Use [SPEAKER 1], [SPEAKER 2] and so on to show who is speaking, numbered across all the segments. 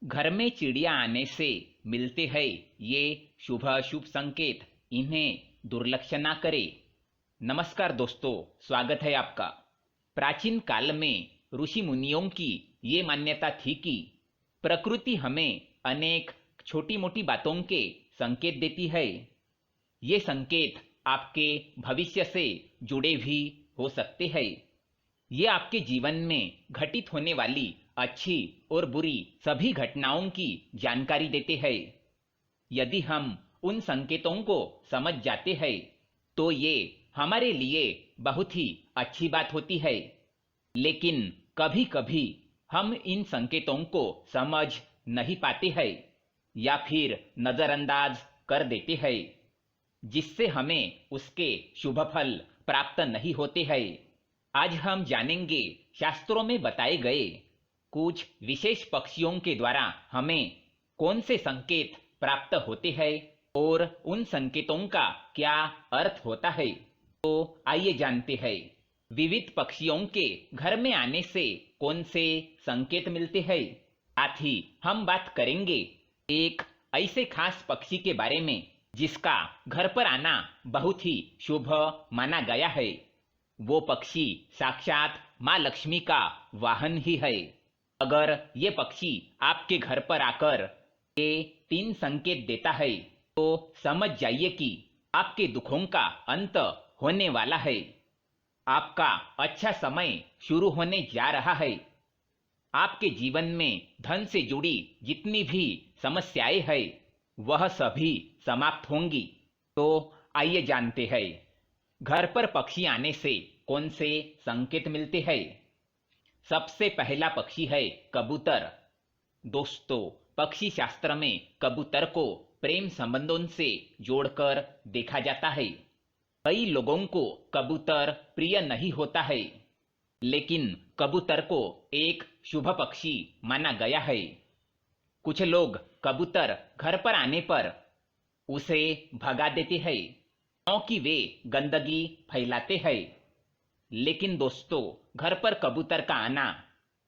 [SPEAKER 1] घर में चिड़िया आने से मिलते हैं ये शुभ अशुभ संकेत, इन्हें दुर्लक्ष्य ना करें। नमस्कार दोस्तों, स्वागत है आपका। प्राचीन काल में ऋषि मुनियों की ये मान्यता थी कि प्रकृति हमें अनेक छोटी मोटी बातों के संकेत देती है। ये संकेत आपके भविष्य से जुड़े भी हो सकते हैं। ये आपके जीवन में घटित होने वाली अच्छी और बुरी सभी घटनाओं की जानकारी देते हैं। यदि हम उन संकेतों को समझ जाते हैं तो ये हमारे लिए बहुत ही अच्छी बात होती है। लेकिन कभी कभी हम इन संकेतों को समझ नहीं पाते हैं या फिर नजरअंदाज कर देते हैं, जिससे हमें उसके शुभ फल प्राप्त नहीं होते हैं। आज हम जानेंगे शास्त्रों में बताए गए कुछ विशेष पक्षियों के द्वारा हमें कौन से संकेत प्राप्त होते हैं और उन संकेतों का क्या अर्थ होता है। तो आइए जानते हैं विविध पक्षियों के घर में आने से कौन से संकेत मिलते हैं। साथ ही हम बात करेंगे एक ऐसे खास पक्षी के बारे में जिसका घर पर आना बहुत ही शुभ माना गया है। वो पक्षी साक्षात माँ लक्ष्मी का वाहन ही है। अगर ये पक्षी आपके घर पर आकर ये 3 संकेत देता है तो समझ जाइए कि आपके दुखों का अंत होने वाला है। आपका अच्छा समय शुरू होने जा रहा है। आपके जीवन में धन से जुड़ी जितनी भी समस्याएं हैं वह सभी समाप्त होंगी। तो आइए जानते हैं घर पर पक्षी आने से कौन से संकेत मिलते हैं। सबसे पहला पक्षी है कबूतर। दोस्तों, पक्षी शास्त्र में कबूतर को प्रेम संबंधों से जोड़कर देखा जाता है। कई लोगों को कबूतर प्रिय नहीं होता है, लेकिन कबूतर को एक शुभ पक्षी माना गया है। कुछ लोग कबूतर घर पर आने पर उसे भगा देते हैं क्योंकि वे गंदगी फैलाते हैं। लेकिन दोस्तों, घर पर कबूतर का आना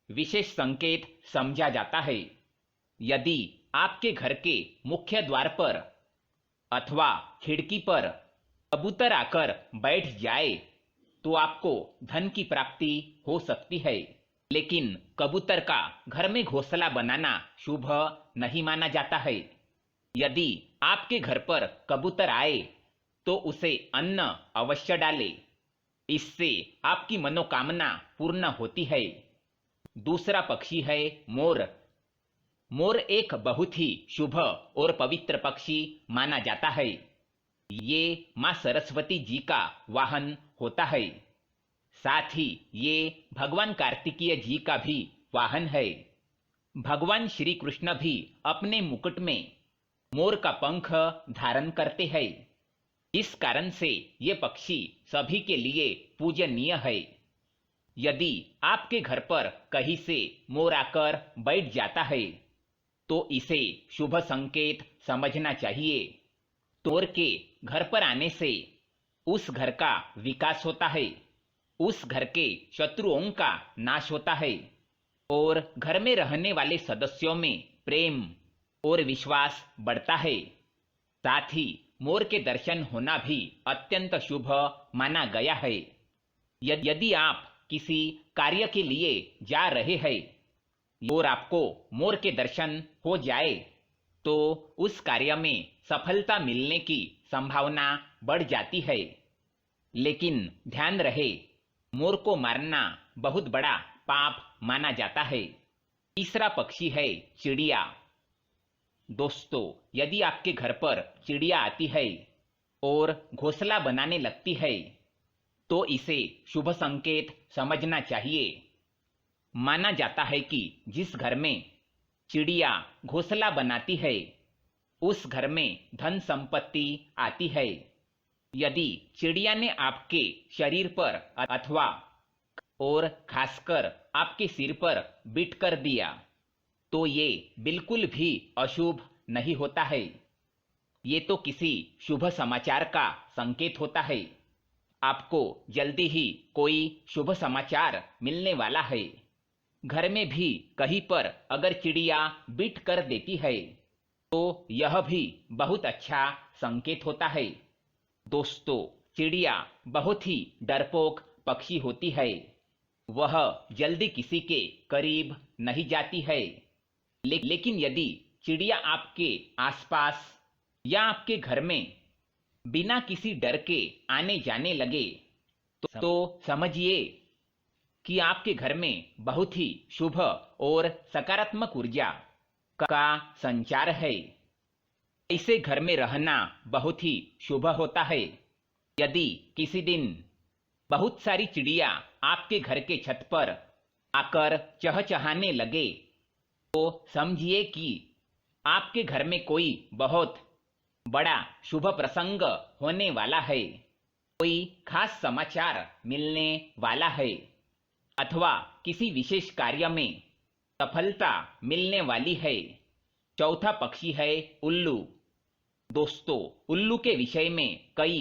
[SPEAKER 1] विशेष संकेत समझा जाता है। यदि आपके घर के मुख्य द्वार पर अथवा खिड़की पर कबूतर आकर बैठ जाए तो आपको धन की प्राप्ति हो सकती है। लेकिन कबूतर का घर में घोंसला बनाना शुभ नहीं माना जाता है। यदि आपके घर पर कबूतर आए तो उसे अन्न अवश्य डालें। इससे आपकी मनोकामना पूर्ण होती है। दूसरा पक्षी है मोर। मोर एक बहुत ही शुभ और पवित्र पक्षी माना जाता है। ये माँ सरस्वती जी का वाहन होता है। साथ ही ये भगवान कार्तिकेय जी का भी वाहन है। भगवान श्री कृष्ण भी अपने मुकुट में मोर का पंख धारण करते हैं। इस कारण से ये पक्षी सभी के लिए पूजनीय है। यदि आपके घर पर कहीं से मोर आकर बैठ जाता है तो इसे शुभ संकेत समझना चाहिए। मोर के घर पर आने से उस घर का विकास होता है, उस घर के शत्रुओं का नाश होता है और घर में रहने वाले सदस्यों में प्रेम और विश्वास बढ़ता है। साथ ही मोर के दर्शन होना भी अत्यंत शुभ माना गया है। यदि आप किसी कार्य के लिए जा रहे हैं और आपको मोर के दर्शन हो जाए तो उस कार्य में सफलता मिलने की संभावना बढ़ जाती है। लेकिन ध्यान रहे, मोर को मारना बहुत बड़ा पाप माना जाता है। तीसरा पक्षी है चिड़िया। दोस्तों, यदि आपके घर पर चिड़िया आती है और घोंसला बनाने लगती है तो इसे शुभ संकेत समझना चाहिए। माना जाता है कि जिस घर में चिड़िया घोंसला बनाती है उस घर में धन संपत्ति आती है। यदि चिड़िया ने आपके शरीर पर अथवा और खासकर आपके सिर पर बिट कर दिया तो ये बिल्कुल भी अशुभ नहीं होता है। ये तो किसी शुभ समाचार का संकेत होता है। आपको जल्दी ही कोई शुभ समाचार मिलने वाला है। घर में भी कहीं पर अगर चिड़िया बिट कर देती है तो यह भी बहुत अच्छा संकेत होता है। दोस्तों, चिड़िया बहुत ही डरपोक पक्षी होती है। वह जल्दी किसी के करीब नहीं जाती है। लेकिन यदि चिड़िया आपके आसपास या आपके घर में बिना किसी डर के आने जाने लगे तो समझिए कि आपके घर में बहुत ही शुभ और सकारात्मक ऊर्जा का संचार है। ऐसे घर में रहना बहुत ही शुभ होता है। यदि किसी दिन बहुत सारी चिड़िया आपके घर के छत पर आकर चहचहाने लगे तो समझिए कि आपके घर में कोई बहुत बड़ा शुभ प्रसंग होने वाला है, कोई खास समाचार मिलने वाला है अथवा किसी विशेष कार्य में सफलता मिलने वाली है। चौथा पक्षी है उल्लू। दोस्तों, उल्लू के विषय में कई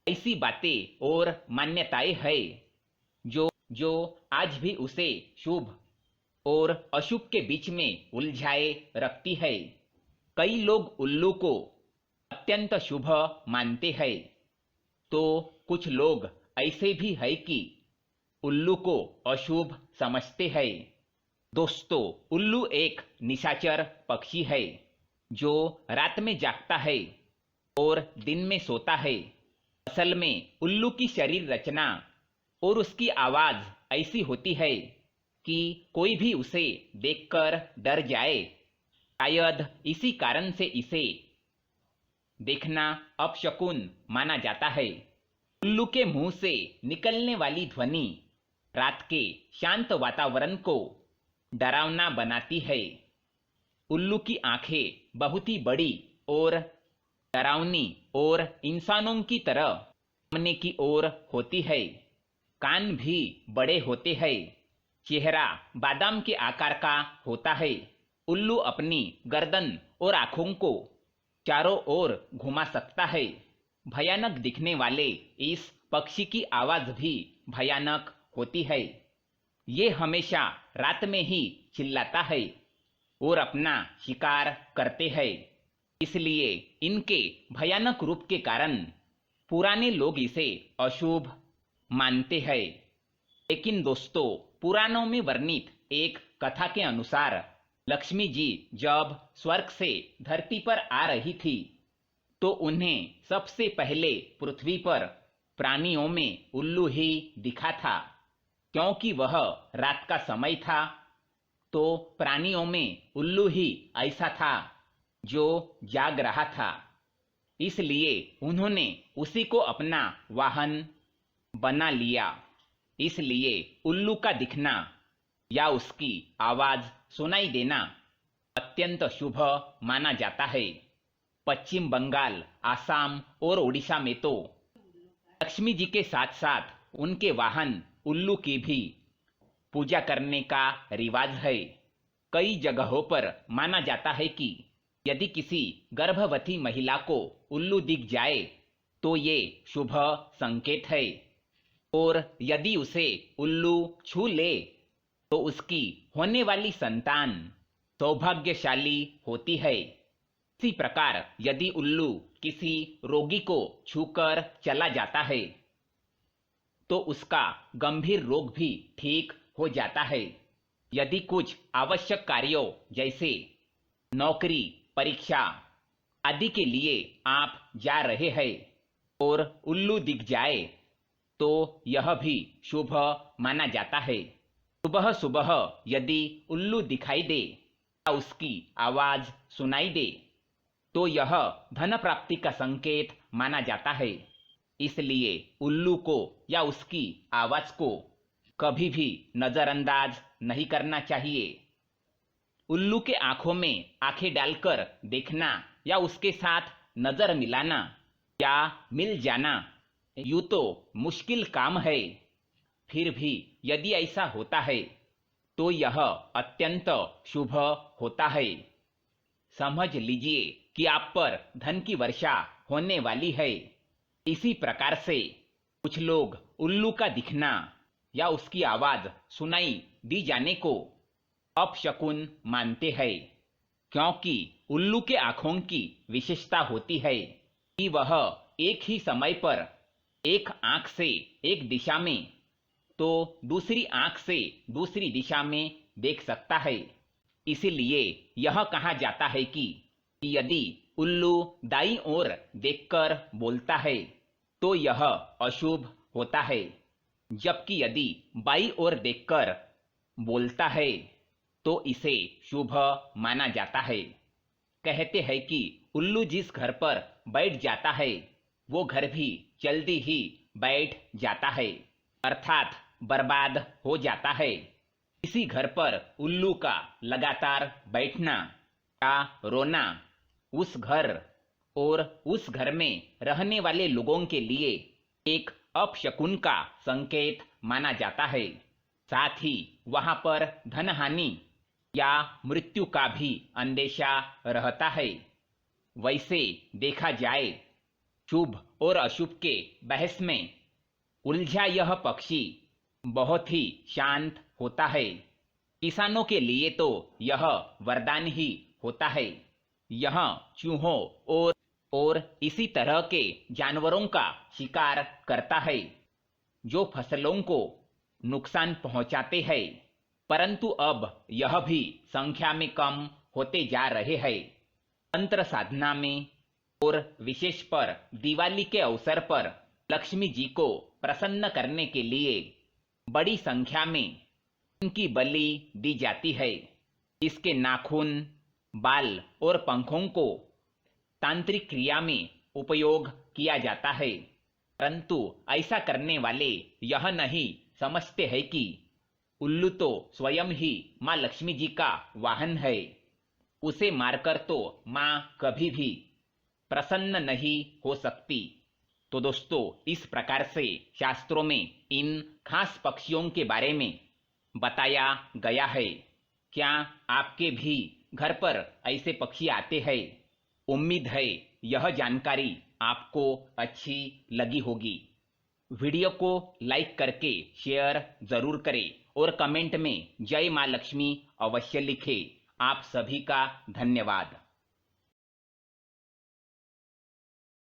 [SPEAKER 1] ऐसी बातें और मान्यताएं हैं जो आज भी उसे शुभ और अशुभ के बीच में उलझाए रखती है। कई लोग उल्लू को अत्यंत शुभ मानते हैं तो कुछ लोग ऐसे भी है कि उल्लू को अशुभ समझते हैं। दोस्तों, उल्लू एक निशाचर पक्षी है जो रात में जागता है और दिन में सोता है। असल में उल्लू की शरीर रचना और उसकी आवाज ऐसी होती है कि कोई भी उसे देखकर डर जाए। शायद इसी कारण से इसे देखना अपशकुन माना जाता है। उल्लू के मुंह से निकलने वाली ध्वनि रात के शांत वातावरण को डरावना बनाती है। उल्लू की आंखें बहुत ही बड़ी और डरावनी और इंसानों की तरह सामने की ओर होती है। कान भी बड़े होते हैं। चेहरा बादाम के आकार का होता है। उल्लू अपनी गर्दन और आंखों को चारों ओर घुमा सकता है। भयानक दिखने वाले इस पक्षी की आवाज भी भयानक होती है। ये हमेशा रात में ही चिल्लाता है और अपना शिकार करते हैं। इसलिए इनके भयानक रूप के कारण पुराने लोग इसे अशुभ मानते हैं। लेकिन दोस्तों, पुराणों में वर्णित एक कथा के अनुसार लक्ष्मी जी जब स्वर्ग से धरती पर आ रही थी तो उन्हें सबसे पहले पृथ्वी पर प्राणियों में उल्लू ही दिखा था। क्योंकि वह रात का समय था तो प्राणियों में उल्लू ही ऐसा था जो जाग रहा था। इसलिए उन्होंने उसी को अपना वाहन बना लिया। इसलिए उल्लू का दिखना या उसकी आवाज सुनाई देना अत्यंत शुभ माना जाता है। पश्चिम बंगाल, आसाम और ओडिशा में तो लक्ष्मी जी के साथ साथ उनके वाहन उल्लू की भी पूजा करने का रिवाज है। कई जगहों पर माना जाता है कि यदि किसी गर्भवती महिला को उल्लू दिख जाए तो ये शुभ संकेत है और यदि उसे उल्लू छू ले तो उसकी होने वाली संतान सौभाग्यशाली होती है। इसी प्रकार यदि उल्लू किसी रोगी को छूकर चला जाता है तो उसका गंभीर रोग भी ठीक हो जाता है। यदि कुछ आवश्यक कार्यों जैसे नौकरी, परीक्षा आदि के लिए आप जा रहे हैं और उल्लू दिख जाए तो यह भी शुभ माना जाता है। सुबह सुबह यदि उल्लू दिखाई दे या उसकी आवाज सुनाई दे तो यह धन प्राप्ति का संकेत माना जाता है। इसलिए उल्लू को या उसकी आवाज को कभी भी नजरअंदाज नहीं करना चाहिए। उल्लू के आंखों में आंखें डालकर देखना या उसके साथ नजर मिलाना या मिल जाना यूं तो मुश्किल काम है, फिर भी यदि ऐसा होता है तो यह अत्यंत शुभ होता है। समझ लीजिए कि आप पर धन की वर्षा होने वाली है। इसी प्रकार से कुछ लोग उल्लू का दिखना या उसकी आवाज सुनाई दी जाने को अपशकुन मानते हैं, क्योंकि उल्लू के आंखों की विशेषता होती है कि वह एक ही समय पर एक आंख से एक दिशा में तो दूसरी आंख से दूसरी दिशा में देख सकता है। इसीलिए यह कहा जाता है कि यदि उल्लू दाईं ओर देखकर बोलता है तो यह अशुभ होता है, जबकि यदि बाईं ओर देखकर बोलता है तो इसे शुभ माना जाता है। कहते हैं कि उल्लू जिस घर पर बैठ जाता है वो घर भी जल्दी ही बैठ जाता है, अर्थात बर्बाद हो जाता है। इसी घर पर उल्लू का लगातार बैठना या रोना उस घर और उस घर में रहने वाले लोगों के लिए एक अपशकुन का संकेत माना जाता है। साथ ही वहां पर धनहानि या मृत्यु का भी अंदेशा रहता है। वैसे देखा जाए शुभ और अशुभ के बहस में उलझा यह पक्षी बहुत ही शांत होता है। किसानों के लिए तो यह वरदान ही होता है। यह चूहों और इसी तरह के जानवरों का शिकार करता है जो फसलों को नुकसान पहुंचाते हैं, परंतु अब यह भी संख्या में कम होते जा रहे हैं। तंत्र साधना में और विशेष पर दिवाली के अवसर पर लक्ष्मी जी को प्रसन्न करने के लिए बड़ी संख्या में इनकी बलि दी जाती है। इसके नाखून, बाल और पंखों को तांत्रिक क्रिया में उपयोग किया जाता है, परंतु ऐसा करने वाले यह नहीं समझते हैं कि उल्लू तो स्वयं ही माँ लक्ष्मी जी का वाहन है। उसे मारकर तो माँ कभी भी प्रसन्न नहीं हो सकती। तो दोस्तों, इस प्रकार से शास्त्रों में इन खास पक्षियों के बारे में बताया गया है। क्या आपके भी घर पर ऐसे पक्षी आते हैं? उम्मीद है यह जानकारी आपको अच्छी लगी होगी। वीडियो को लाइक करके शेयर जरूर करें और कमेंट में जय माँ लक्ष्मी अवश्य लिखें। आप सभी का धन्यवाद।